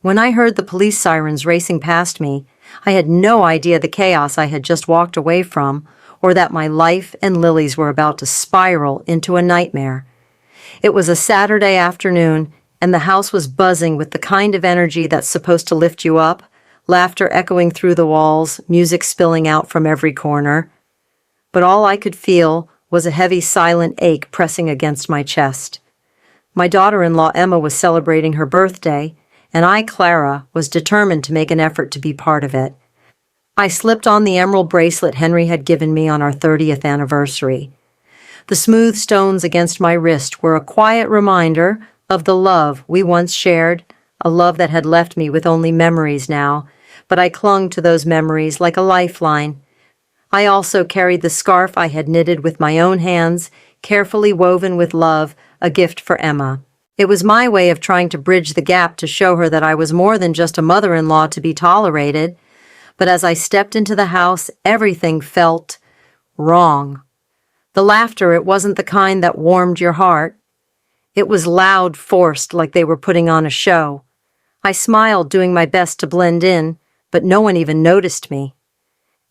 When I heard the police sirens racing past me, I had no idea the chaos I had just walked away from, or that my life and Lily's were about to spiral into a nightmare. It was a Saturday afternoon, and the house was buzzing with the kind of energy that's supposed to lift you up, laughter echoing through the walls, music spilling out from every corner. But all I could feel was a heavy, silent ache pressing against my chest. My daughter-in-law Emma was celebrating her birthday, and I, Clara, was determined to make an effort to be part of it. I slipped on the emerald bracelet Henry had given me on our 30th anniversary. The smooth stones against my wrist were a quiet reminder of the love we once shared, a love that had left me with only memories now, but I clung to those memories like a lifeline. I also carried the scarf I had knitted with my own hands, carefully woven with love, a gift for Emma. It was my way of trying to bridge the gap to show her that I was more than just a mother-in-law to be tolerated. But as I stepped into the house, everything felt wrong. The laughter, it wasn't the kind that warmed your heart. It was loud, forced, like they were putting on a show. I smiled, doing my best to blend in, but no one even noticed me.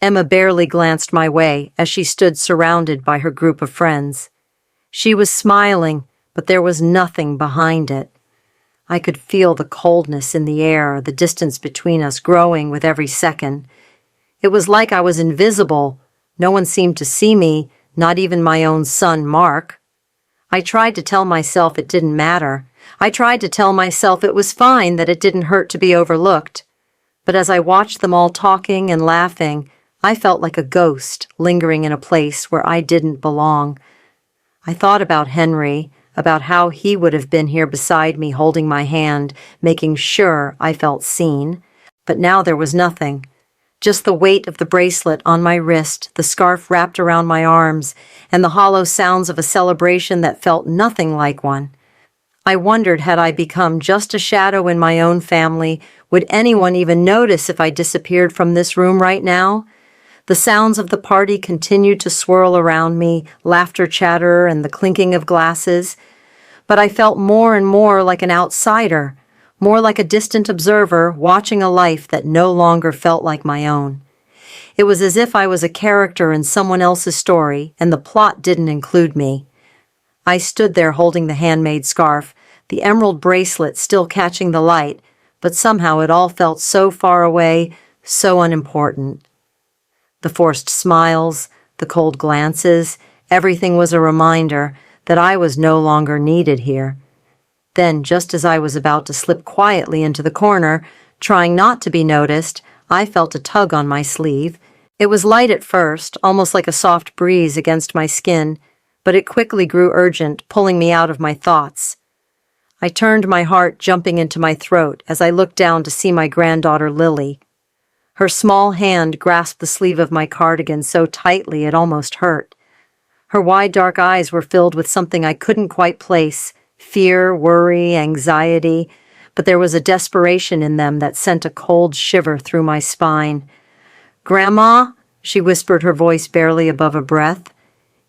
Emma barely glanced my way as she stood surrounded by her group of friends. She was smiling, but there was nothing behind it. I could feel the coldness in the air, the distance between us growing with every second. It was like I was invisible. No one seemed to see me, not even my own son, Mark. I tried to tell myself it didn't matter. I tried to tell myself it was fine, that it didn't hurt to be overlooked. But as I watched them all talking and laughing, I felt like a ghost lingering in a place where I didn't belong. I thought about Henry, about how he would have been here beside me holding my hand, making sure I felt seen. But now there was nothing. Just the weight of the bracelet on my wrist, the scarf wrapped around my arms, and the hollow sounds of a celebration that felt nothing like one. I wondered, had I become just a shadow in my own family? Would anyone even notice if I disappeared from this room right now? The sounds of the party continued to swirl around me, laughter, chatter, and the clinking of glasses. But I felt more and more like an outsider, more like a distant observer watching a life that no longer felt like my own. It was as if I was a character in someone else's story, and the plot didn't include me. I stood there holding the handmade scarf, the emerald bracelet still catching the light, but somehow it all felt so far away, so unimportant. The forced smiles, the cold glances, everything was a reminder that I was no longer needed here. Then, just as I was about to slip quietly into the corner, trying not to be noticed, I felt a tug on my sleeve. It was light at first, almost like a soft breeze against my skin, but it quickly grew urgent, pulling me out of my thoughts. I turned, my heart jumping into my throat as I looked down to see my granddaughter Lily. Her small hand grasped the sleeve of my cardigan so tightly it almost hurt. Her wide dark eyes were filled with something I couldn't quite place, fear, worry, anxiety, but there was a desperation in them that sent a cold shiver through my spine. "Grandma," she whispered, her voice barely above a breath,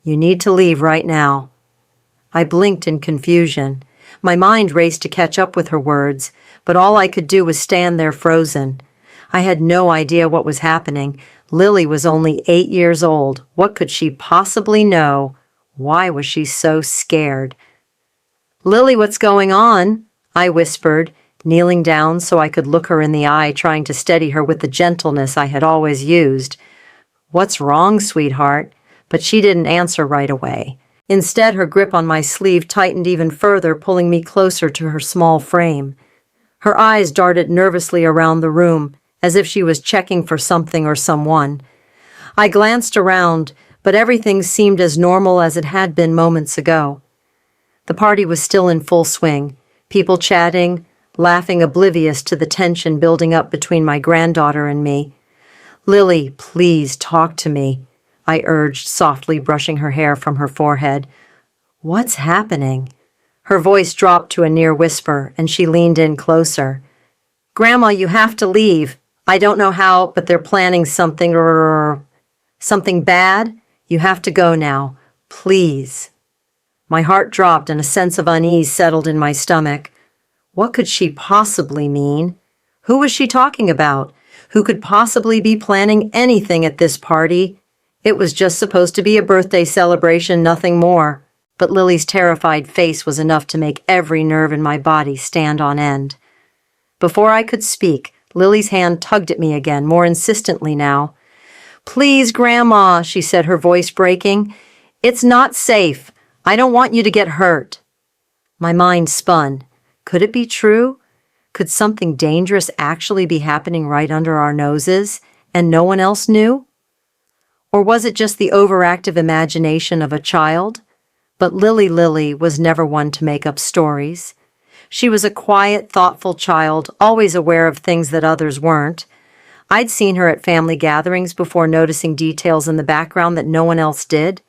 "you need to leave right now." I blinked in confusion. My mind raced to catch up with her words, but all I could do was stand there frozen. I had no idea what was happening. Lily was only 8 years old. What could she possibly know? Why was she so scared? "Lily, what's going on?" I whispered, kneeling down so I could look her in the eye, trying to steady her with the gentleness I had always used. "What's wrong, sweetheart?" But she didn't answer right away. Instead, her grip on my sleeve tightened even further, pulling me closer to her small frame. Her eyes darted nervously around the room, as if she was checking for something or someone. I glanced around, but everything seemed as normal as it had been moments ago. The party was still in full swing, people chatting, laughing, oblivious to the tension building up between my granddaughter and me. "Lily, please talk to me," I urged, softly brushing her hair from her forehead. "What's happening?" Her voice dropped to a near whisper, and she leaned in closer. "Grandma, you have to leave. I don't know how, but they're planning something bad. You have to go now. Please." My heart dropped and a sense of unease settled in my stomach. What could she possibly mean? Who was she talking about? Who could possibly be planning anything at this party? It was just supposed to be a birthday celebration, nothing more. But Lily's terrified face was enough to make every nerve in my body stand on end. Before I could speak, Lily's hand tugged at me again, more insistently now. "Please, Grandma," she said, her voice breaking. "It's not safe. I don't want you to get hurt." My mind spun. Could it be true? Could something dangerous actually be happening right under our noses, and no one else knew? Or was it just the overactive imagination of a child? But Lily was never one to make up stories. She was a quiet, thoughtful child, always aware of things that others weren't. I'd seen her at family gatherings before noticing details in the background that no one else did.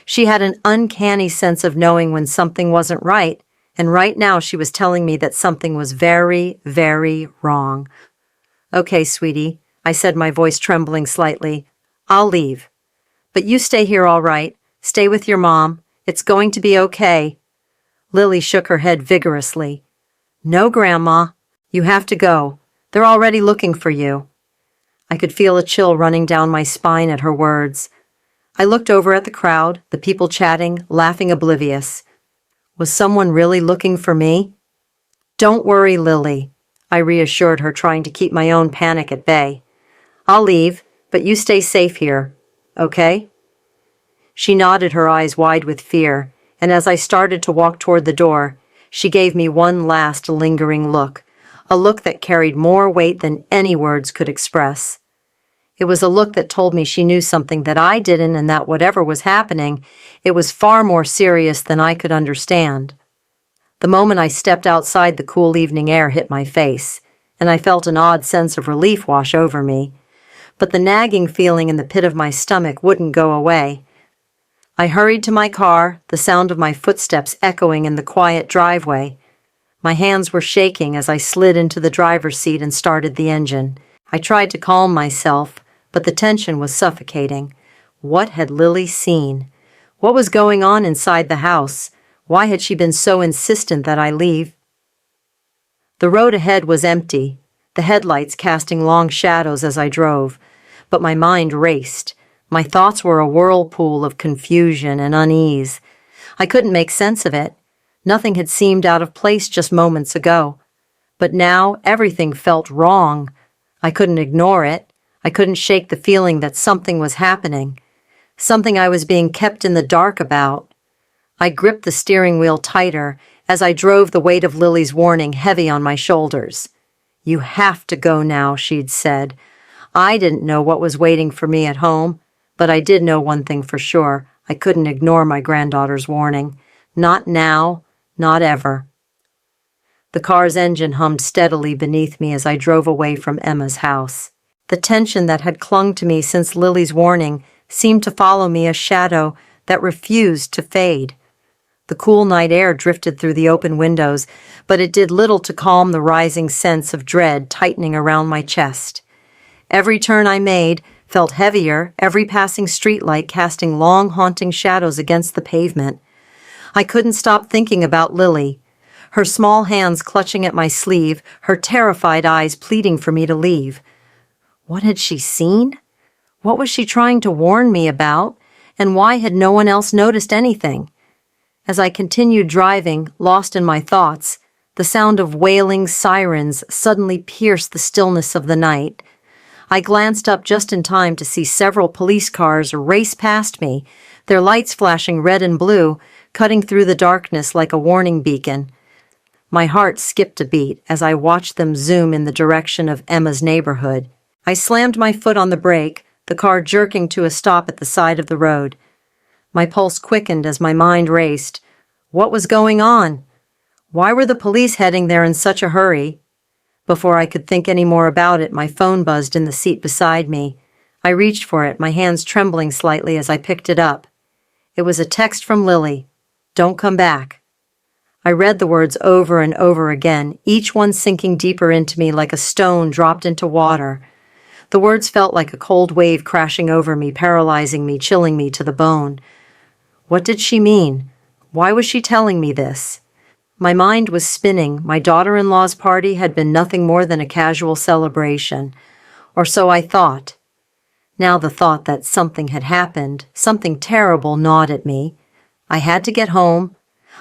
She had an uncanny sense of knowing when something wasn't right, and right now she was telling me that something was very, very wrong. "Okay, sweetie," I said, my voice trembling slightly. "I'll leave. But you stay here, all right. Stay with your mom. It's going to be okay." Lily shook her head vigorously. "No, Grandma. You have to go. They're already looking for you." I could feel a chill running down my spine at her words. I looked over at the crowd, the people chatting, laughing oblivious. Was someone really looking for me? "Don't worry, Lily," I reassured her, trying to keep my own panic at bay. "I'll leave, but you stay safe here, okay?" She nodded, her eyes wide with fear, and as I started to walk toward the door, she gave me one last lingering look, a look that carried more weight than any words could express. It was a look that told me she knew something that I didn't, and that whatever was happening, it was far more serious than I could understand. The moment I stepped outside, the cool evening air hit my face, and I felt an odd sense of relief wash over me. But the nagging feeling in the pit of my stomach wouldn't go away. I hurried to my car, the sound of my footsteps echoing in the quiet driveway. My hands were shaking as I slid into the driver's seat and started the engine. I tried to calm myself, but the tension was suffocating. What had Lily seen? What was going on inside the house? Why had she been so insistent that I leave? The road ahead was empty, the headlights casting long shadows as I drove, but my mind raced. My thoughts were a whirlpool of confusion and unease. I couldn't make sense of it. Nothing had seemed out of place just moments ago. But now everything felt wrong. I couldn't ignore it. I couldn't shake the feeling that something was happening, something I was being kept in the dark about. I gripped the steering wheel tighter as I drove, the weight of Lily's warning heavy on my shoulders. "You have to go now," she'd said. I didn't know what was waiting for me at home, but I did know one thing for sure. I couldn't ignore my granddaughter's warning. Not now, not ever. The car's engine hummed steadily beneath me as I drove away from Emma's house. The tension that had clung to me since Lily's warning seemed to follow me, a shadow that refused to fade. The cool night air drifted through the open windows, but it did little to calm the rising sense of dread tightening around my chest. Every turn I made felt heavier, every passing streetlight casting long, haunting shadows against the pavement. I couldn't stop thinking about Lily, her small hands clutching at my sleeve, her terrified eyes pleading for me to leave. What had she seen? What was she trying to warn me about? And why had no one else noticed anything? As I continued driving, lost in my thoughts, the sound of wailing sirens suddenly pierced the stillness of the night. I glanced up just in time to see several police cars race past me, their lights flashing red and blue, cutting through the darkness like a warning beacon. My heart skipped a beat as I watched them zoom in the direction of Emma's neighborhood. I slammed my foot on the brake, the car jerking to a stop at the side of the road. My pulse quickened as my mind raced. What was going on? Why were the police heading there in such a hurry? Before I could think any more about it, my phone buzzed in the seat beside me. I reached for it, my hands trembling slightly as I picked it up. It was a text from Lily. "Don't come back." I read the words over and over again, each one sinking deeper into me like a stone dropped into water. The words felt like a cold wave crashing over me, paralyzing me, chilling me to the bone. What did she mean? Why was she telling me this? My mind was spinning. My daughter-in-law's party had been nothing more than a casual celebration, or so I thought. Now the thought that something had happened, something terrible, gnawed at me. I had to get home.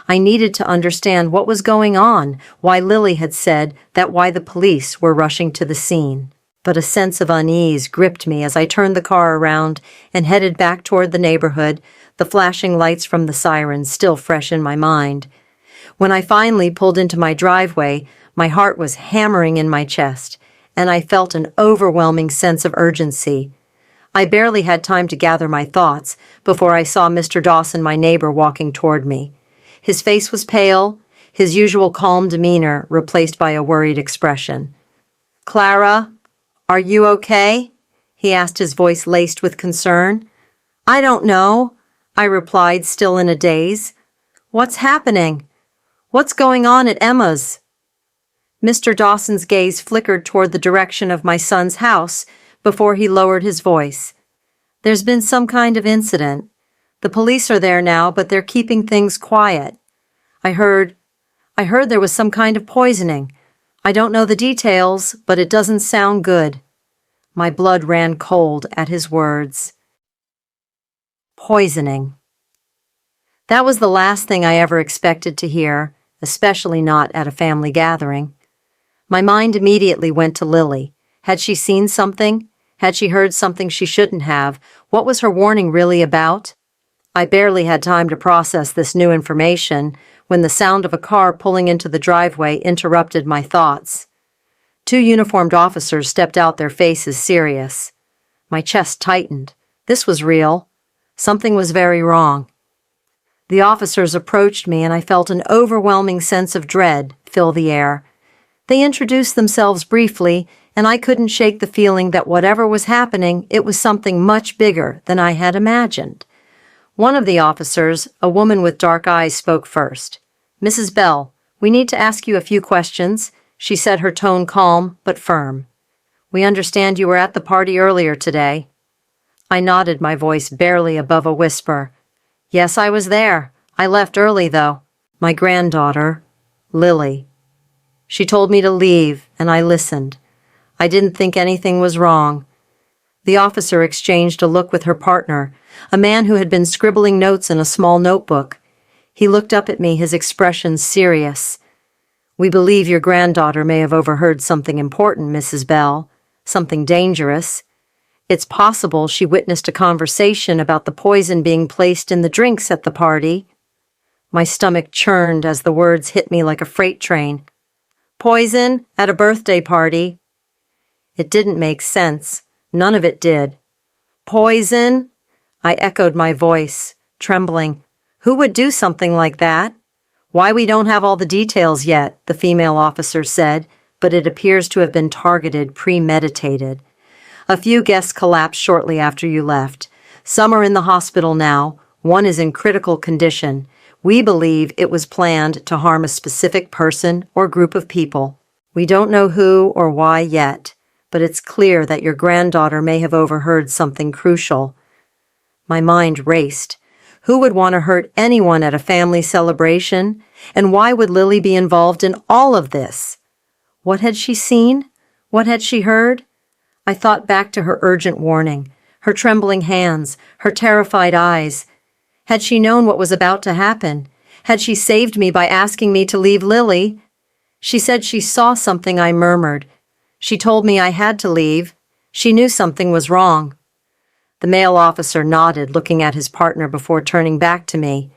I needed to understand what was going on, why Lily had said that, why the police were rushing to the scene. But a sense of unease gripped me as I turned the car around and headed back toward the neighborhood, the flashing lights from the sirens still fresh in my mind. When I finally pulled into my driveway, my heart was hammering in my chest, and I felt an overwhelming sense of urgency. I barely had time to gather my thoughts before I saw Mr. Dawson, my neighbor, walking toward me. His face was pale, his usual calm demeanor replaced by a worried expression. "Clara, are you okay?" he asked, his voice laced with concern. "I don't know," I replied, still in a daze. "What's happening? What's going on at Emma's?" Mr. Dawson's gaze flickered toward the direction of my son's house before he lowered his voice. "There's been some kind of incident. The police are there now, but they're keeping things quiet. I heard there was some kind of poisoning. I don't know the details, but it doesn't sound good." My blood ran cold at his words. Poisoning. That was the last thing I ever expected to hear, especially not at a family gathering. My mind immediately went to Lily. Had she seen something? Had she heard something she shouldn't have? What was her warning really about? I barely had time to process this new information when the sound of a car pulling into the driveway interrupted my thoughts. Two uniformed officers stepped out, their faces serious. My chest tightened. This was real. Something was very wrong. The officers approached me, and I felt an overwhelming sense of dread fill the air. They introduced themselves briefly, and I couldn't shake the feeling that whatever was happening, it was something much bigger than I had imagined. One of the officers, a woman with dark eyes, spoke first. "Mrs. Bell, we need to ask you a few questions," she said, her tone calm but firm. "We understand you were at the party earlier today." I nodded, my voice barely above a whisper. "Yes, I was there. I left early, though. My granddaughter, Lily. She told me to leave, and I listened. I didn't think anything was wrong." The officer exchanged a look with her partner, a man who had been scribbling notes in a small notebook. He looked up at me, his expression serious. "We believe your granddaughter may have overheard something important, Mrs. Bell, something dangerous. It's possible she witnessed a conversation about the poison being placed in the drinks at the party." My stomach churned as the words hit me like a freight train. Poison at a birthday party? It didn't make sense. None of it did. "Poison?" I echoed, my voice trembling. "Who would do something like that?" "Why, we don't have all the details yet," the female officer said, "but it appears to have been targeted, premeditated. A few guests collapsed shortly after you left. Some are in the hospital now. One is in critical condition. We believe it was planned to harm a specific person or group of people. We don't know who or why yet, but it's clear that your granddaughter may have overheard something crucial." My mind raced. Who would want to hurt anyone at a family celebration? And why would Lily be involved in all of this? What had she seen? What had she heard? I thought back to her urgent warning, her trembling hands, her terrified eyes. Had she known what was about to happen? Had she saved me by asking me to leave Lily? She said she saw something, I murmured. She told me I had to leave. She knew something was wrong. The male officer nodded, looking at his partner before turning back to me.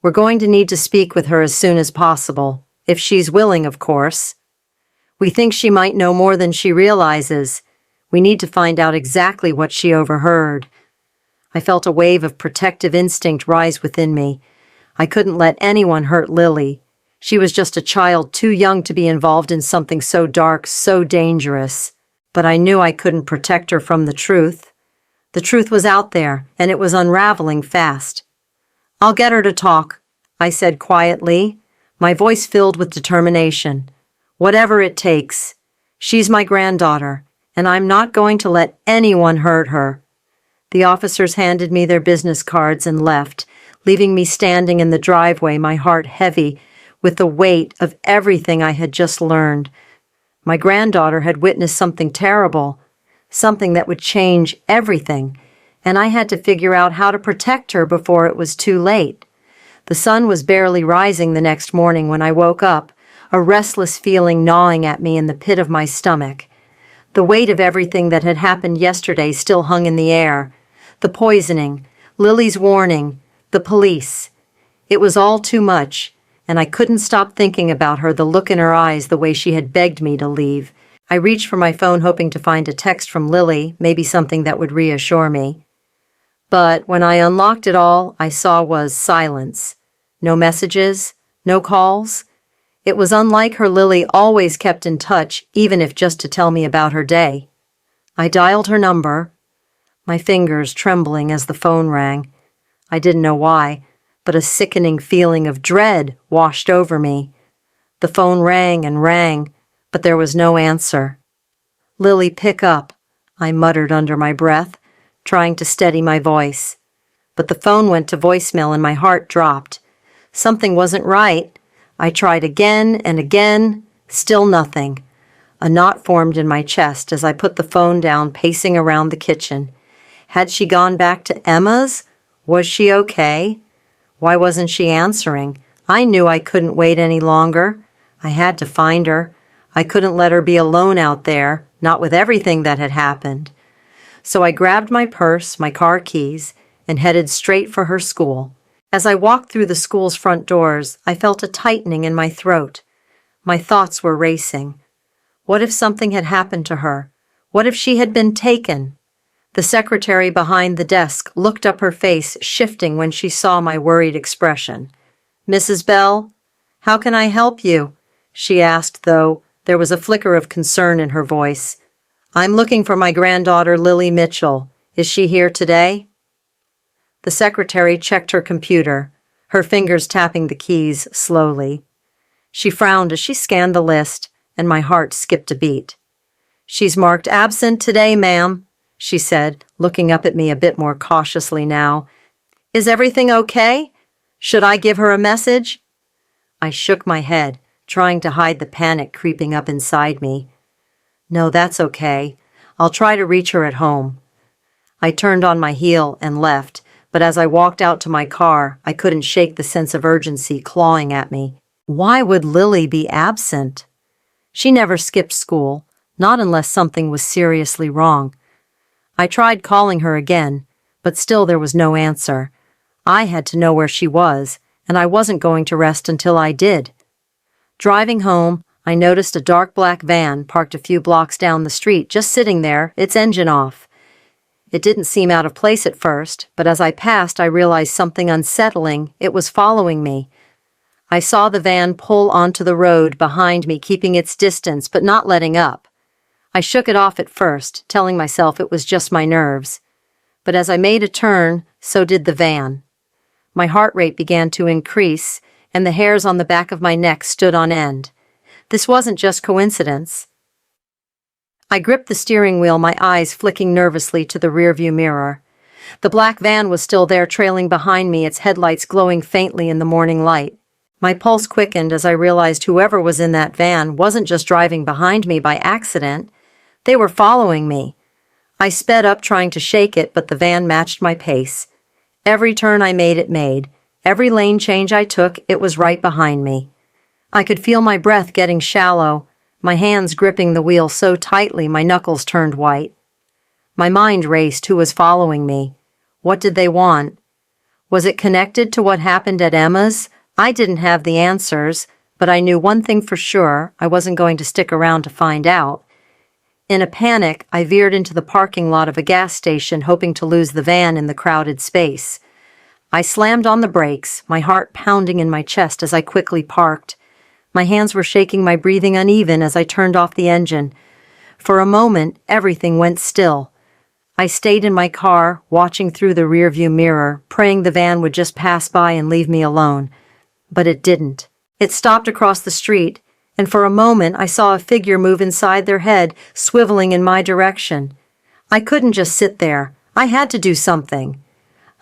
"We're going to need to speak with her as soon as possible, if she's willing, of course. We think she might know more than she realizes. We need to find out exactly what she overheard." I felt a wave of protective instinct rise within me. I couldn't let anyone hurt Lily. She was just a child too young to be involved in something so dark, so dangerous. But I knew I couldn't protect her from the truth. The truth was out there, and it was unraveling fast. "I'll get her to talk," I said quietly, my voice filled with determination. "Whatever it takes. She's my granddaughter, and I'm not going to let anyone hurt her." The officers handed me their business cards and left, leaving me standing in the driveway, my heart heavy with the weight of everything I had just learned. My granddaughter had witnessed something terrible, something that would change everything, and I had to figure out how to protect her before it was too late. The sun was barely rising the next morning when I woke up, a restless feeling gnawing at me in the pit of my stomach. The weight of everything that had happened yesterday still hung in the air. The poisoning, Lily's warning, the police. It was all too much, and I couldn't stop thinking about her, the look in her eyes, the way she had begged me to leave. I reached for my phone hoping to find a text from Lily, maybe something that would reassure me. But when I unlocked it all I saw was silence. No messages, no calls. It was unlike her. Lily always kept in touch, even if just to tell me about her day. I dialed her number, my fingers trembling as the phone rang. I didn't know why, but a sickening feeling of dread washed over me. The phone rang and rang, but there was no answer. "Lily, pick up," I muttered under my breath, trying to steady my voice. But the phone went to voicemail and my heart dropped. Something wasn't right. I tried again and again, still nothing. A knot formed in my chest as I put the phone down, pacing around the kitchen. Had she gone back to Emma's? Was she okay? Why wasn't she answering? I knew I couldn't wait any longer. I had to find her. I couldn't let her be alone out there, not with everything that had happened. So I grabbed my purse, my car keys, and headed straight for her school. As I walked through the school's front doors, I felt a tightening in my throat. My thoughts were racing. What if something had happened to her? What if she had been taken? The secretary behind the desk looked up, her face shifting when she saw my worried expression. "Mrs. Bell, how can I help you?" she asked, though there was a flicker of concern in her voice. "I'm looking for my granddaughter, Lily Mitchell. Is she here today?" The secretary checked her computer, her fingers tapping the keys slowly. She frowned as she scanned the list, and my heart skipped a beat. "She's marked absent today, ma'am," she said, looking up at me a bit more cautiously now. "Is everything okay? Should I give her a message?" I shook my head, trying to hide the panic creeping up inside me. "No, that's okay. I'll try to reach her at home." I turned on my heel and left, but as I walked out to my car, I couldn't shake the sense of urgency clawing at me. Why would Lily be absent? She never skipped school, not unless something was seriously wrong. I tried calling her again, but still there was no answer. I had to know where she was, and I wasn't going to rest until I did. Driving home, I noticed a dark black van parked a few blocks down the street, just sitting there, its engine off. It didn't seem out of place at first, but as I passed, I realized something unsettling. It was following me. I saw the van pull onto the road behind me, keeping its distance, but not letting up. I shook it off at first, telling myself it was just my nerves. But as I made a turn, so did the van. My heart rate began to increase, and the hairs on the back of my neck stood on end. This wasn't just coincidence. I gripped the steering wheel, my eyes flicking nervously to the rearview mirror. The black van was still there, trailing behind me, its headlights glowing faintly in the morning light. My pulse quickened as I realized whoever was in that van wasn't just driving behind me by accident. They were following me. I sped up, trying to shake it, but the van matched my pace. Every turn I made, it made. Every lane change I took, it was right behind me. I could feel my breath getting shallow, my hands gripping the wheel so tightly my knuckles turned white. My mind raced. Who was following me? What did they want? Was it connected to what happened at Emma's? I didn't have the answers, but I knew one thing for sure: I wasn't going to stick around to find out. In a panic, I veered into the parking lot of a gas station, hoping to lose the van in the crowded space. I slammed on the brakes, my heart pounding in my chest as I quickly parked. My hands were shaking, my breathing uneven as I turned off the engine. For a moment, everything went still. I stayed in my car, watching through the rearview mirror, praying the van would just pass by and leave me alone. But it didn't. It stopped across the street, and for a moment I saw a figure move inside their head, swiveling in my direction. I couldn't just sit there. I had to do something.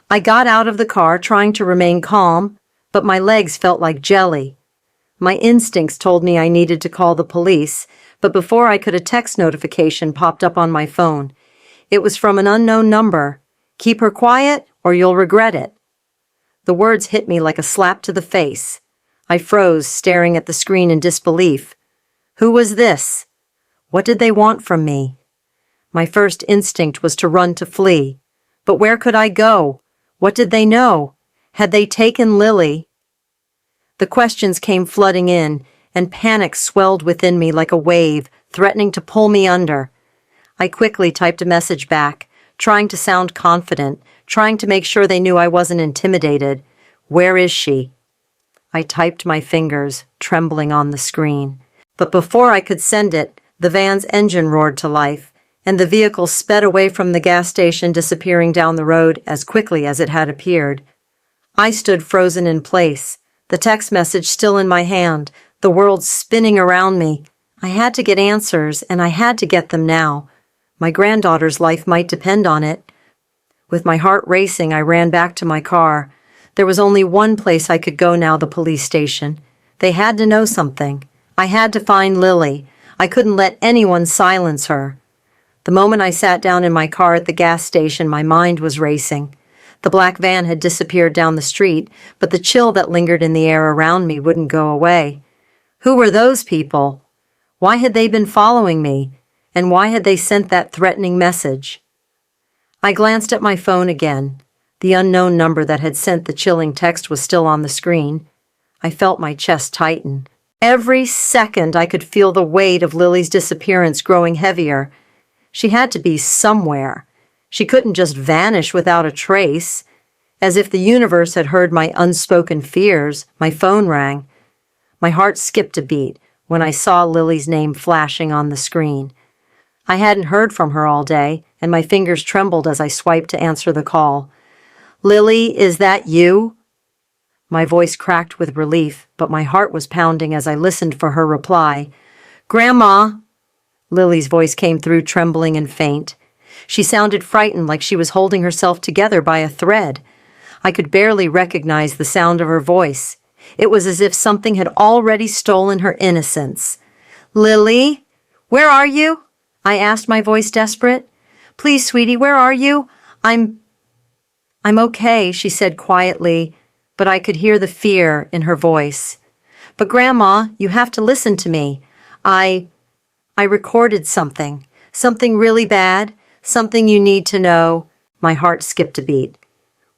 I got out of the car, trying to remain calm, but my legs felt like jelly. My instincts told me I needed to call the police, but before I could, a text notification popped up on my phone. It was from an unknown number. "Keep her quiet or you'll regret it." The words hit me like a slap to the face. I froze, staring at the screen in disbelief. Who was this? What did they want from me? My first instinct was to run, to flee. But where could I go? What did they know? Had they taken Lily? The questions came flooding in, and panic swelled within me like a wave, threatening to pull me under. I quickly typed a message back, trying to sound confident, trying to make sure they knew I wasn't intimidated. "Where is she?" I typed my fingers, trembling on the screen. But before I could send it, the van's engine roared to life, and the vehicle sped away from the gas station, disappearing down the road as quickly as it had appeared. I stood frozen in place, the text message still in my hand, the world spinning around me. I had to get answers, and I had to get them now. My granddaughter's life might depend on it. With my heart racing, I ran back to my car. There was only one place I could go now, the police station. They had to know something. I had to find Lily. I couldn't let anyone silence her. The moment I sat down in my car at the gas station, my mind was racing. The black van had disappeared down the street, but the chill that lingered in the air around me wouldn't go away. Who were those people? Why had they been following me? And why had they sent that threatening message? I glanced at my phone again. The unknown number that had sent the chilling text was still on the screen. I felt my chest tighten. Every second I could feel the weight of Lily's disappearance growing heavier. She had to be somewhere. She couldn't just vanish without a trace. As if the universe had heard my unspoken fears, my phone rang. My heart skipped a beat when I saw Lily's name flashing on the screen. I hadn't heard from her all day, and my fingers trembled as I swiped to answer the call. "Lily, is that you?" My voice cracked with relief, but my heart was pounding as I listened for her reply. "Grandma!" Lily's voice came through, trembling and faint. She sounded frightened, like she was holding herself together by a thread. I could barely recognize the sound of her voice. It was as if something had already stolen her innocence. "Lily, where are you?" I asked, my voice desperate. "Please, sweetie, where are you?" I'm okay," she said quietly, but I could hear the fear in her voice. "But Grandma, you have to listen to me. I recorded something really bad, something you need to know." My heart skipped a beat.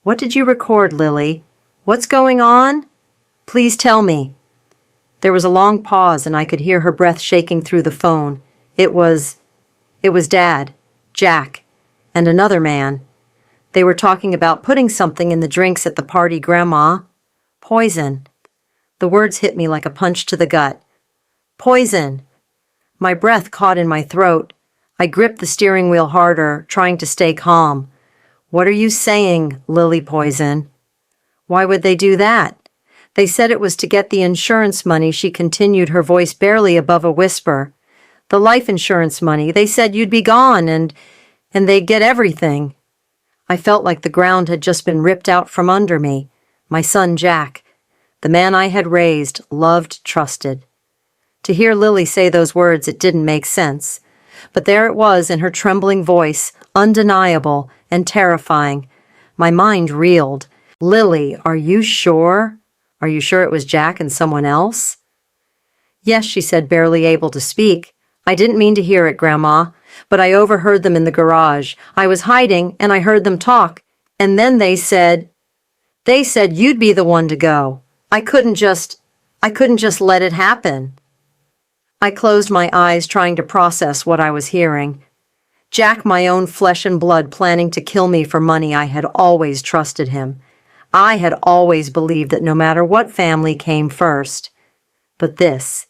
"What did you record, Lily? What's going on? Please tell me." There was a long pause, and I could hear her breath shaking through the phone. It was Dad, Jack, and another man. They were talking about putting something in the drinks at the party, Grandma. Poison. The words hit me like a punch to the gut. Poison. My breath caught in my throat. I gripped the steering wheel harder, trying to stay calm. "What are you saying, Lily Poison?" "Why would they do that?" "They said it was to get the insurance money," she continued, her voice barely above a whisper. "The life insurance money. They said you'd be gone and they'd get everything." I felt like the ground had just been ripped out from under me. My son Jack, the man I had raised, loved, trusted. To hear Lily say those words, it didn't make sense. But there it was in her trembling voice, undeniable and terrifying. My mind reeled. "Lily, are you sure? Are you sure it was Jack and someone else?" "Yes," she said, barely able to speak. "I didn't mean to hear it, Grandma, but I overheard them in the garage. I was hiding, and I heard them talk. And then they said you'd be the one to go. I couldn't just let it happen." I closed my eyes, trying to process what I was hearing. Jack, my own flesh and blood, planning to kill me for money. I had always trusted him. I had always believed that no matter what family came first. But this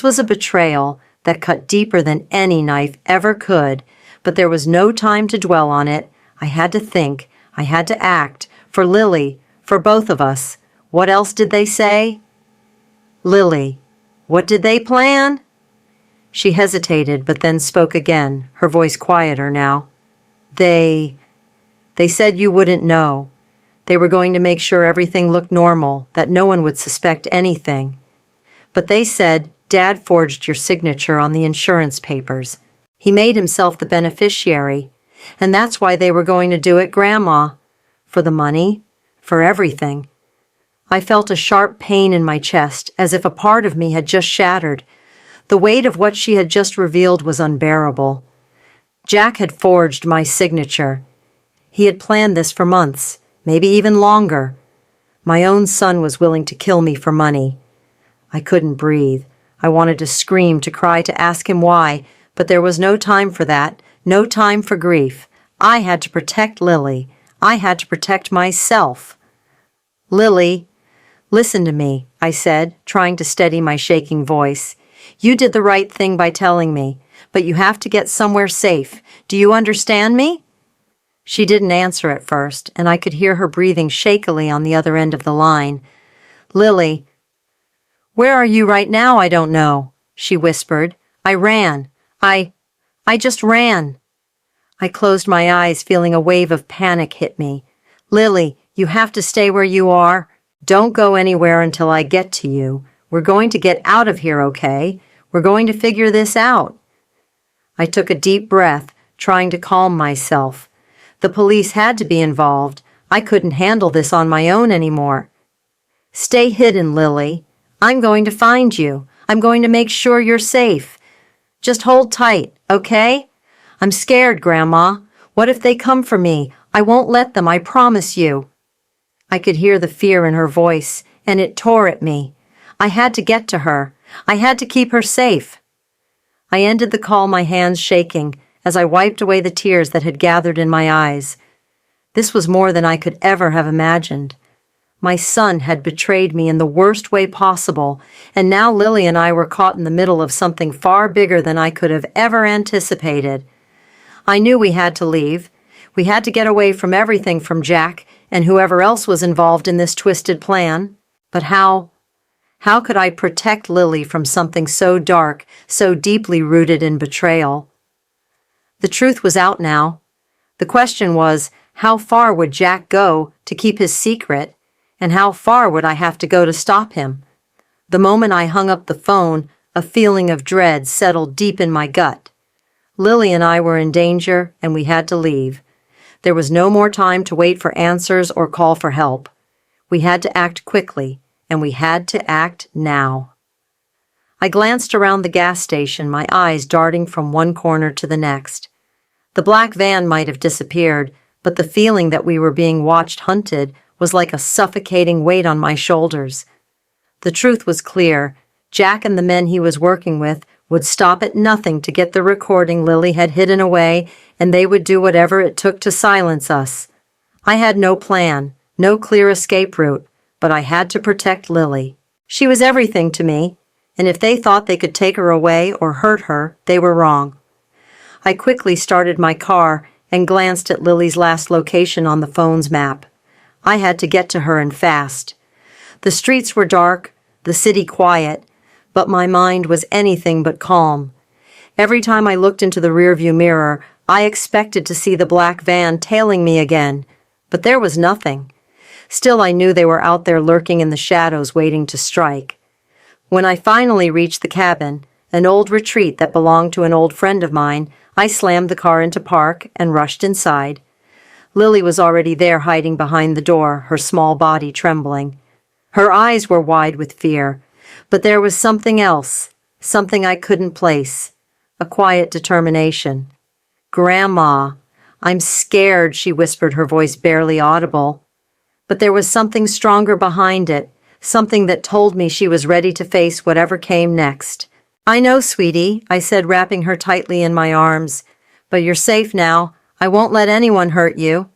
was a betrayal that cut deeper than any knife ever could, but there was no time to dwell on it. I had to think. I had to act. For Lily, for both of us. What else did they say? "Lily, what did they plan?" She hesitated, but then spoke again, her voice quieter now. They said you wouldn't know. They were going to make sure everything looked normal, that no one would suspect anything. But they said, Dad forged your signature on the insurance papers. He made himself the beneficiary, and that's why they were going to do it, Grandma. For the money, for everything. I felt a sharp pain in my chest, as if a part of me had just shattered. The weight of what she had just revealed was unbearable. Jack had forged my signature. He had planned this for months, maybe even longer. My own son was willing to kill me for money. I couldn't breathe. I wanted to scream, to cry, to ask him why, but there was no time for that, no time for grief. I had to protect Lily. I had to protect myself. Lily, listen to me, I said, trying to steady my shaking voice. You did the right thing by telling me, but you have to get somewhere safe. Do you understand me? She didn't answer at first, and I could hear her breathing shakily on the other end of the line. Lily, where are you right now? I don't know, she whispered. I ran. I just ran. I closed my eyes, feeling a wave of panic hit me. Lily, you have to stay where you are. Don't go anywhere until I get to you. We're going to get out of here, okay? We're going to figure this out. I took a deep breath, trying to calm myself. The police had to be involved. I couldn't handle this on my own anymore. Stay hidden, Lily. I'm going to find you. I'm going to make sure you're safe. Just hold tight, okay? I'm scared, Grandma. What if they come for me? I won't let them, I promise you. I could hear the fear in her voice, and it tore at me. I had to get to her. I had to keep her safe. I ended the call, my hands shaking, as I wiped away the tears that had gathered in my eyes. This was more than I could ever have imagined. My son had betrayed me in the worst way possible, and now Lily and I were caught in the middle of something far bigger than I could have ever anticipated. I knew we had to leave. We had to get away from everything, from Jack and whoever else was involved in this twisted plan. But how? How could I protect Lily from something so dark, so deeply rooted in betrayal? The truth was out now. The question was, how far would Jack go to keep his secret, and how far would I have to go to stop him? The moment I hung up the phone, a feeling of dread settled deep in my gut. Lily and I were in danger, and we had to leave. There was no more time to wait for answers or call for help. We had to act quickly, and we had to act now. I glanced around the gas station, my eyes darting from one corner to the next. The black van might have disappeared, but the feeling that we were being watched, hunted, was like a suffocating weight on my shoulders. The truth was clear. Jack and the men he was working with would stop at nothing to get the recording Lily had hidden away, and they would do whatever it took to silence us. I had no plan, no clear escape route, but I had to protect Lily. She was everything to me, and if they thought they could take her away or hurt her, they were wrong. I quickly started my car and glanced at Lily's last location on the phone's map. I had to get to her, and fast. The streets were dark, the city quiet, but my mind was anything but calm. Every time I looked into the rearview mirror, I expected to see the black van tailing me again, but there was nothing. Still, I knew they were out there lurking in the shadows, waiting to strike. When I finally reached the cabin, an old retreat that belonged to an old friend of mine, I slammed the car into park and rushed inside. Lily was already there, hiding behind the door, her small body trembling. Her eyes were wide with fear, but there was something else, something I couldn't place, a quiet determination. Grandma, I'm scared, she whispered, her voice barely audible. But there was something stronger behind it, something that told me she was ready to face whatever came next. I know, sweetie, I said, wrapping her tightly in my arms. But you're safe now. I won't let anyone hurt you.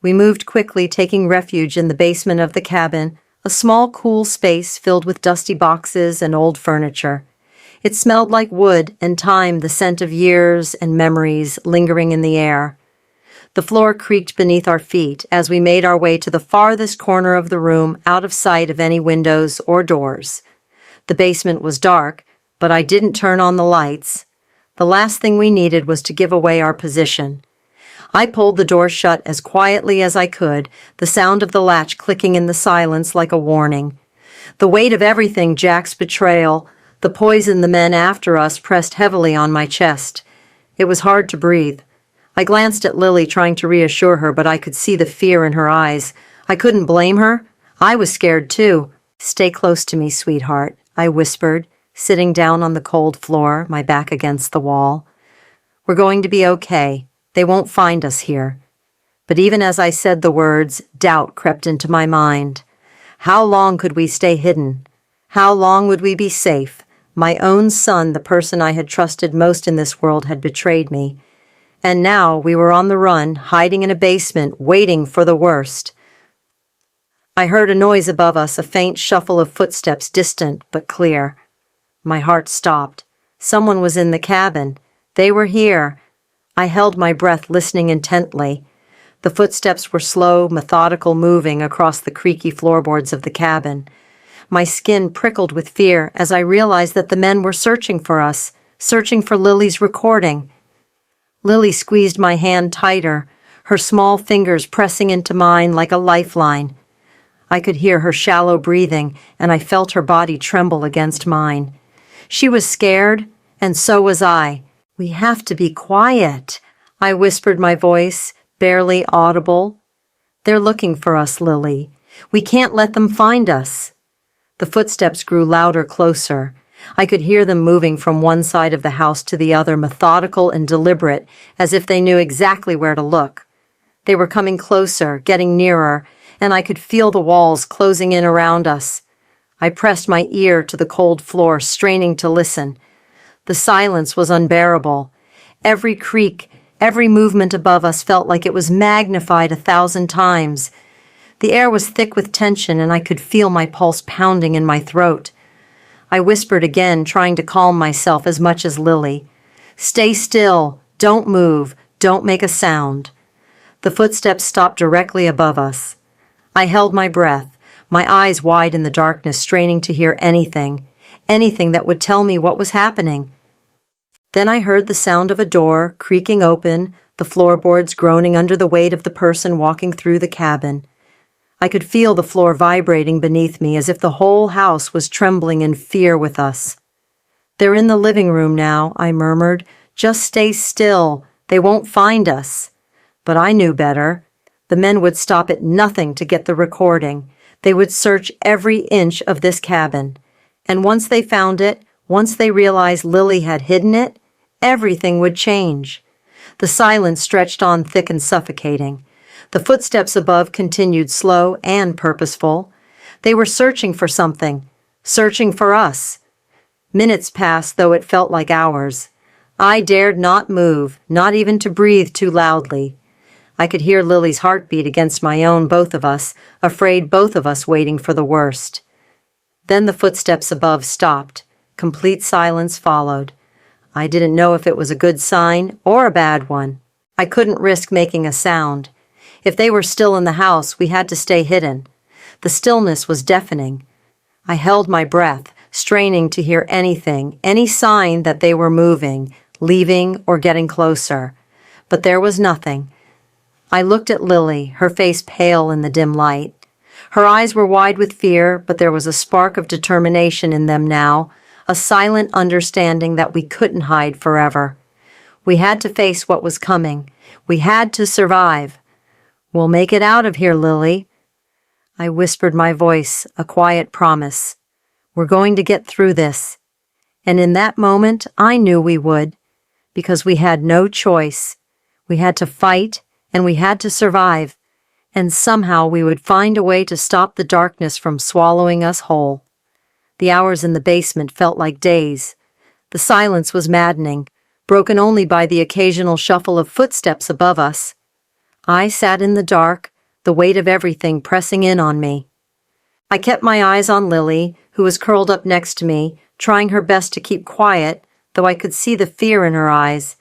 We moved quickly, taking refuge in the basement of the cabin, a small, cool space filled with dusty boxes and old furniture. It smelled like wood and time, the scent of years and memories lingering in the air. The floor creaked beneath our feet as we made our way to the farthest corner of the room, out of sight of any windows or doors. The basement was dark, but I didn't turn on the lights. The last thing we needed was to give away our position. I pulled the door shut as quietly as I could, the sound of the latch clicking in the silence like a warning. The weight of everything, Jack's betrayal, the poison the men after us pressed heavily on my chest. It was hard to breathe. I glanced at Lily, trying to reassure her, but I could see the fear in her eyes. I couldn't blame her. I was scared too. "Stay close to me, sweetheart," I whispered, sitting down on the cold floor, my back against the wall. "We're going to be okay. They won't find us here." But even as I said the words, doubt crept into my mind. How long could we stay hidden? How long would we be safe? My own son, the person I had trusted most in this world, had betrayed me. And now we were on the run, hiding in a basement, waiting for the worst. I heard a noise above us, a faint shuffle of footsteps, distant but clear. My heart stopped. Someone was in the cabin. They were here. I held my breath, listening intently. The footsteps were slow, methodical, moving across the creaky floorboards of the cabin. My skin prickled with fear as I realized that the men were searching for us, searching for Lily's recording. Lily squeezed my hand tighter, her small fingers pressing into mine like a lifeline. I could hear her shallow breathing, and I felt her body tremble against mine. She was scared, and so was I. "We have to be quiet," I whispered, my voice barely audible. "They're looking for us, Lily. We can't let them find us." The footsteps grew louder, closer. I could hear them moving from one side of the house to the other, methodical and deliberate, as if they knew exactly where to look. They were coming closer, getting nearer, and I could feel the walls closing in around us. I pressed my ear to the cold floor, straining to listen. The silence was unbearable. Every creak, every movement above us felt like it was magnified 1,000 times. The air was thick with tension, and I could feel my pulse pounding in my throat. I whispered again, trying to calm myself as much as Lily. "Stay still. Don't move. Don't make a sound." The footsteps stopped directly above us. I held my breath, my eyes wide in the darkness, straining to hear anything that would tell me what was happening. Then I heard the sound of a door creaking open, the floorboards groaning under the weight of the person walking through the cabin. I could feel the floor vibrating beneath me, as if the whole house was trembling in fear with us. "They're in the living room now," I murmured. "Just stay still. They won't find us." But I knew better. The men would stop at nothing to get the recording. They would search every inch of this cabin. And once they found it, once they realized Lily had hidden it, everything would change. The silence stretched on, thick and suffocating. The footsteps above continued, slow and purposeful. They were searching for something, searching for us. Minutes passed, though it felt like hours. I dared not move, not even to breathe too loudly. I could hear Lily's heartbeat against my own, both of us, afraid, both of us waiting for the worst. Then the footsteps above stopped. Complete silence followed. I didn't know if it was a good sign or a bad one. I couldn't risk making a sound. If they were still in the house, we had to stay hidden. The stillness was deafening. I held my breath, straining to hear anything, any sign that they were moving, leaving, or getting closer. But there was nothing. I looked at Lily, her face pale in the dim light. Her eyes were wide with fear, but there was a spark of determination in them now, a silent understanding that we couldn't hide forever. We had to face what was coming. We had to survive. "We'll make it out of here, Lily." I whispered, my voice a quiet promise. "We're going to get through this." And in that moment, I knew we would, because we had no choice. We had to fight, and we had to survive, and somehow we would find a way to stop the darkness from swallowing us whole. The hours in the basement felt like days. The silence was maddening, broken only by the occasional shuffle of footsteps above us. I sat in the dark, the weight of everything pressing in on me. I kept my eyes on Lily, who was curled up next to me, trying her best to keep quiet, though I could see the fear in her eyes.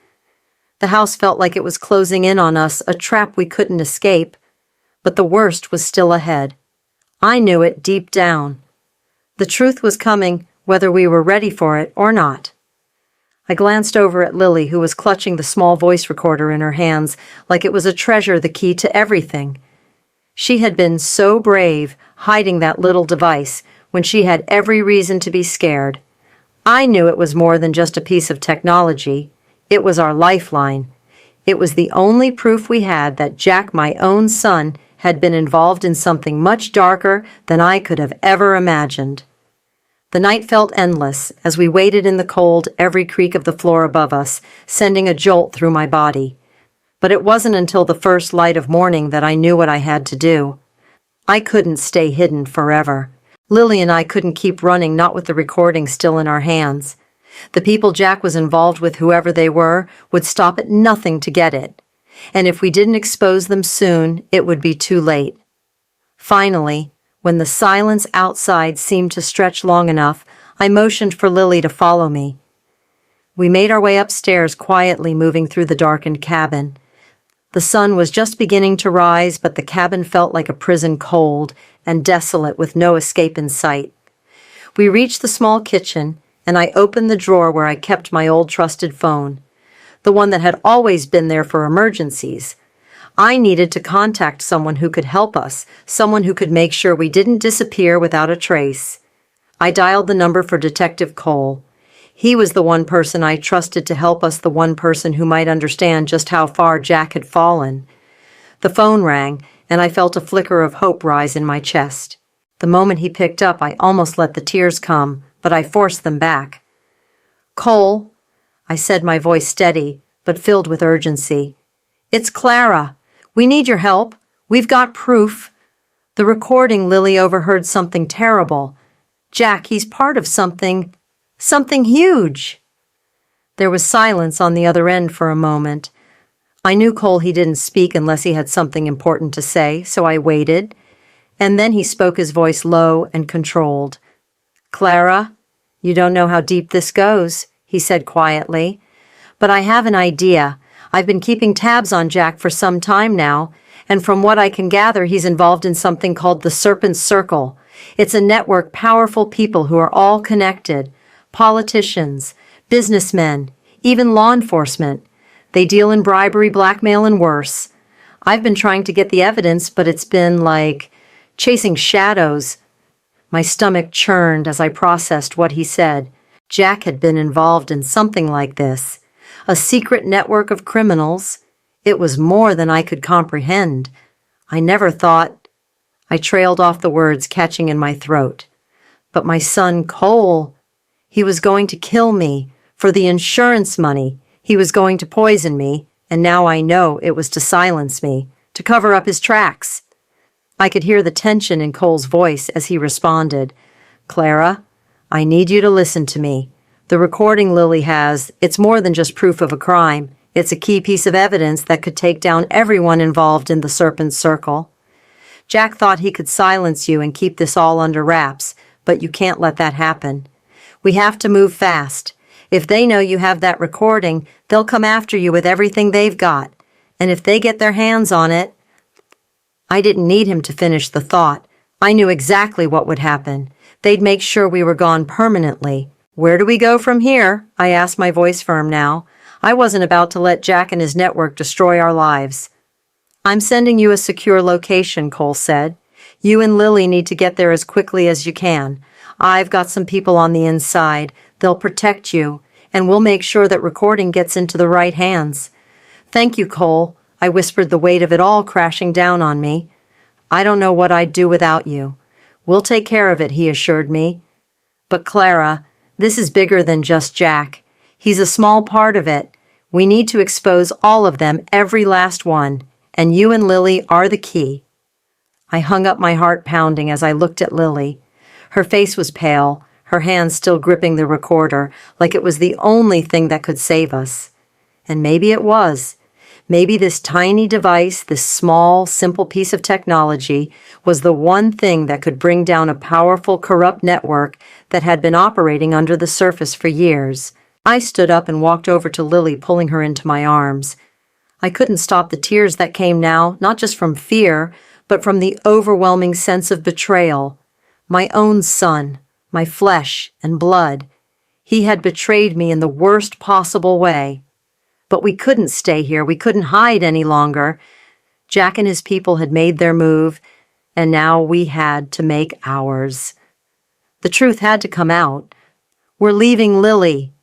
The house felt like it was closing in on us, a trap we couldn't escape. But the worst was still ahead. I knew it deep down. The truth was coming, whether we were ready for it or not. I glanced over at Lily, who was clutching the small voice recorder in her hands like it was a treasure, the key to everything. She had been so brave, hiding that little device, when she had every reason to be scared. I knew it was more than just a piece of technology. It was our lifeline. It was the only proof we had that Jack, my own son, had been involved in something much darker than I could have ever imagined. The night felt endless as we waited in the cold, every creak of the floor above us, sending a jolt through my body. But it wasn't until the first light of morning that I knew what I had to do. I couldn't stay hidden forever. Lily and I couldn't keep running, not with the recording still in our hands. The people Jack was involved with, whoever they were, would stop at nothing to get it. And if we didn't expose them soon, it would be too late. Finally, when the silence outside seemed to stretch long enough, I motioned for Lily to follow me. We made our way upstairs, quietly moving through the darkened cabin. The sun was just beginning to rise, but the cabin felt like a prison, cold and desolate with no escape in sight. We reached the small kitchen, and I opened the drawer where I kept my old trusted phone, the one that had always been there for emergencies. I needed to contact someone who could help us, someone who could make sure we didn't disappear without a trace. I dialed the number for Detective Cole. He was the one person I trusted to help us, the one person who might understand just how far Jack had fallen. The phone rang, and I felt a flicker of hope rise in my chest. The moment he picked up, I almost let the tears come, but I forced them back. "Cole," I said, my voice steady, but filled with urgency. "It's Clara. We need your help. We've got proof. The recording Lily overheard something terrible. Jack, he's part of something huge." There was silence on the other end for a moment. I knew Cole he didn't speak unless he had something important to say, so I waited. And then he spoke, his voice low and controlled. "Clara, you don't know how deep this goes," he said quietly. "But I have an idea. I've been keeping tabs on Jack for some time now, and from what I can gather, he's involved in something called the Serpent Circle. It's a network, powerful people who are all connected. Politicians, businessmen, even law enforcement. They deal in bribery, blackmail, and worse. I've been trying to get the evidence, but it's been like chasing shadows." My stomach churned as I processed what he said. Jack had been involved in something like this. A secret network of criminals. It was more than I could comprehend. I never thought. I trailed off the words, catching in my throat. But my son, Cole, he was going to kill me for the insurance money. He was going to poison me, and now I know it was to silence me, to cover up his tracks. I could hear the tension in Cole's voice as he responded. "Clara, I need you to listen to me. The recording Lily has, it's more than just proof of a crime. It's a key piece of evidence that could take down everyone involved in the Serpent Circle. Jack thought he could silence you and keep this all under wraps, but you can't let that happen. We have to move fast. If they know you have that recording, they'll come after you with everything they've got. And if they get their hands on it—" I didn't need him to finish the thought. I knew exactly what would happen. They'd make sure we were gone permanently. "Where do we go from here?" I asked, my voice firm now. I wasn't about to let Jack and his network destroy our lives. "I'm sending you a secure location," Cole said. "You and Lily need to get there as quickly as you can. I've got some people on the inside. They'll protect you, and we'll make sure that recording gets into the right hands." "Thank you, Cole," I whispered, the weight of it all crashing down on me. "I don't know what I'd do without you." "We'll take care of it," he assured me. "But Clara, this is bigger than just Jack. He's a small part of it. We need to expose all of them, every last one, and you and Lily are the key." I hung up, my heart pounding as I looked at Lily. Her face was pale, her hands still gripping the recorder, like it was the only thing that could save us. And maybe it was. Maybe this tiny device, this small, simple piece of technology, was the one thing that could bring down a powerful, corrupt network that had been operating under the surface for years. I stood up and walked over to Lily, pulling her into my arms. I couldn't stop the tears that came now, not just from fear, but from the overwhelming sense of betrayal. My own son, my flesh and blood. He had betrayed me in the worst possible way. But we couldn't stay here. We couldn't hide any longer. Jack and his people had made their move, and now we had to make ours. The truth had to come out. "We're leaving Lily,"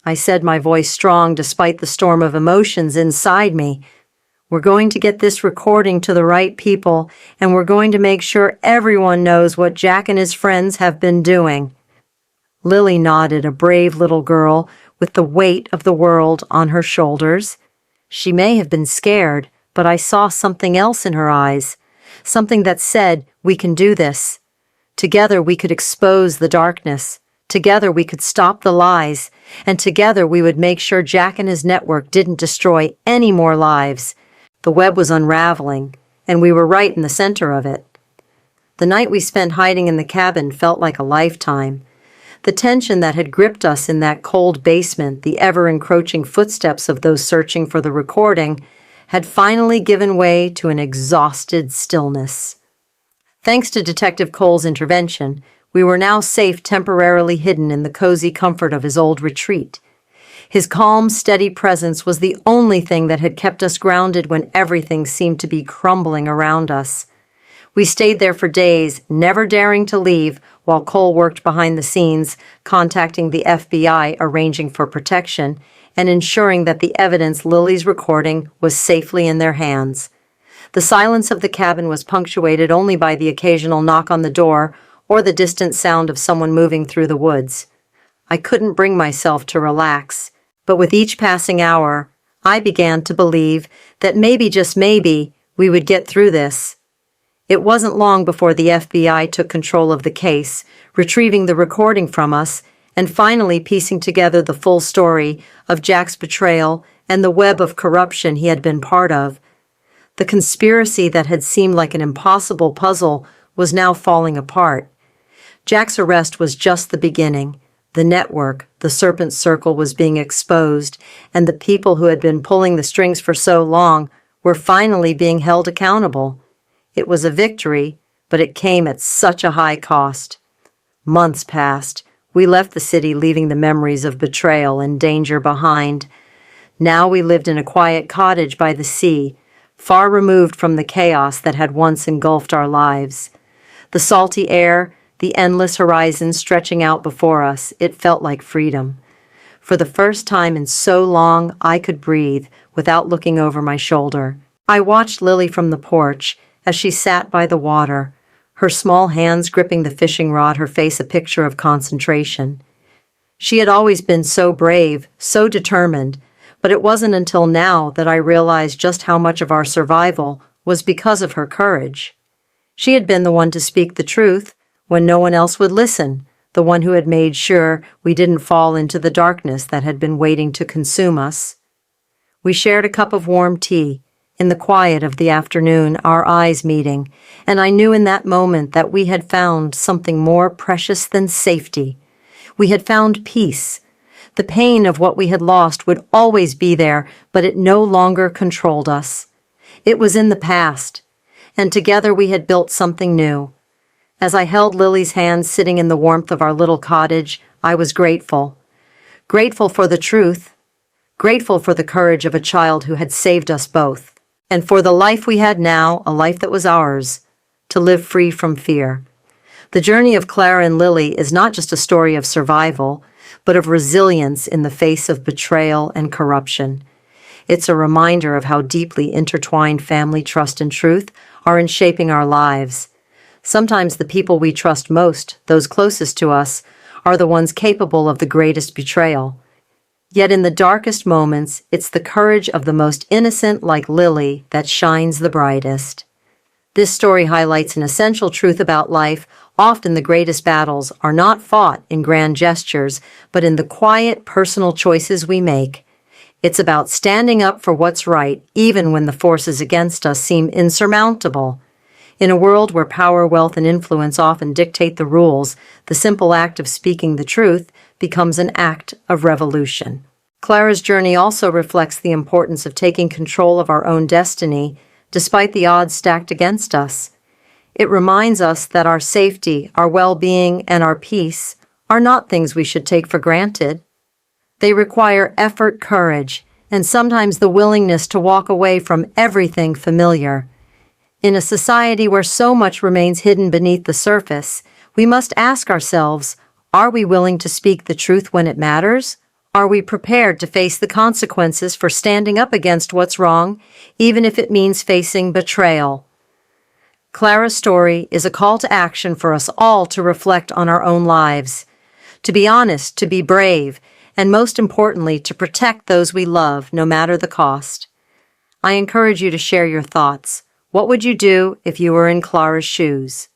I said, my voice strong despite the storm of emotions inside me. "We're going to get this recording to the right people, and we're going to make sure everyone knows what Jack and his friends have been doing." Lily nodded, a brave little girl with the weight of the world on her shoulders. She may have been scared, but I saw something else in her eyes, something that said, "We can do this. Together we could expose the darkness. Together we could stop the lies, and together we would make sure Jack and his network didn't destroy any more lives." The web was unraveling, and we were right in the center of it. The night we spent hiding in the cabin felt like a lifetime. The tension that had gripped us in that cold basement, the ever-encroaching footsteps of those searching for the recording, had finally given way to an exhausted stillness. Thanks to Detective Cole's intervention, we were now safe, temporarily hidden in the cozy comfort of his old retreat. His calm, steady presence was the only thing that had kept us grounded when everything seemed to be crumbling around us. We stayed there for days, never daring to leave, while Cole worked behind the scenes, contacting the FBI, arranging for protection, and ensuring that the evidence Lily's recording was safely in their hands. The silence of the cabin was punctuated only by the occasional knock on the door or the distant sound of someone moving through the woods. I couldn't bring myself to relax, but with each passing hour, I began to believe that maybe, just maybe, we would get through this. It wasn't long before the FBI took control of the case, retrieving the recording from us, and finally piecing together the full story of Jack's betrayal and the web of corruption he had been part of. The conspiracy that had seemed like an impossible puzzle was now falling apart. Jack's arrest was just the beginning. The network, the serpent circle, was being exposed, and the people who had been pulling the strings for so long were finally being held accountable. It was a victory, but it came at such a high cost. Months passed. We left the city, leaving the memories of betrayal and danger behind. Now we lived in a quiet cottage by the sea, far removed from the chaos that had once engulfed our lives. The salty air, the endless horizon stretching out before us, it felt like freedom. For the first time in so long, I could breathe without looking over my shoulder. I watched Lily from the porch as she sat by the water, her small hands gripping the fishing rod, her face a picture of concentration. She had always been so brave, so determined, but it wasn't until now that I realized just how much of our survival was because of her courage. She had been the one to speak the truth when no one else would listen, the one who had made sure we didn't fall into the darkness that had been waiting to consume us. We shared a cup of warm tea, in the quiet of the afternoon, our eyes meeting, and I knew in that moment that we had found something more precious than safety. We had found peace. The pain of what we had lost would always be there, but it no longer controlled us. It was in the past, and together we had built something new. As I held Lily's hand sitting in the warmth of our little cottage, I was grateful. Grateful for the truth. Grateful for the courage of a child who had saved us both. And for the life we had now, a life that was ours, to live free from fear. The journey of Clara and Lily is not just a story of survival, but of resilience in the face of betrayal and corruption. It's a reminder of how deeply intertwined family, trust, and truth are in shaping our lives. Sometimes the people we trust most, those closest to us, are the ones capable of the greatest betrayal. Yet in the darkest moments, it's the courage of the most innocent, like Lily, that shines the brightest. This story highlights an essential truth about life. Often the greatest battles are not fought in grand gestures, but in the quiet, personal choices we make. It's about standing up for what's right, even when the forces against us seem insurmountable. In a world where power, wealth, and influence often dictate the rules, the simple act of speaking the truth becomes an act of revolution. Clara's journey also reflects the importance of taking control of our own destiny, despite the odds stacked against us. It reminds us that our safety, our well-being, and our peace are not things we should take for granted. They require effort, courage, and sometimes the willingness to walk away from everything familiar. In a society where so much remains hidden beneath the surface, We must ask ourselves, are we willing to speak the truth when it matters? Are we prepared to face the consequences for standing up against what's wrong, even if it means facing betrayal? Clara's story is a call to action for us all to reflect on our own lives, to be honest, to be brave, and most importantly, to protect those we love, no matter the cost. I encourage you to share your thoughts. What would you do if you were in Clara's shoes?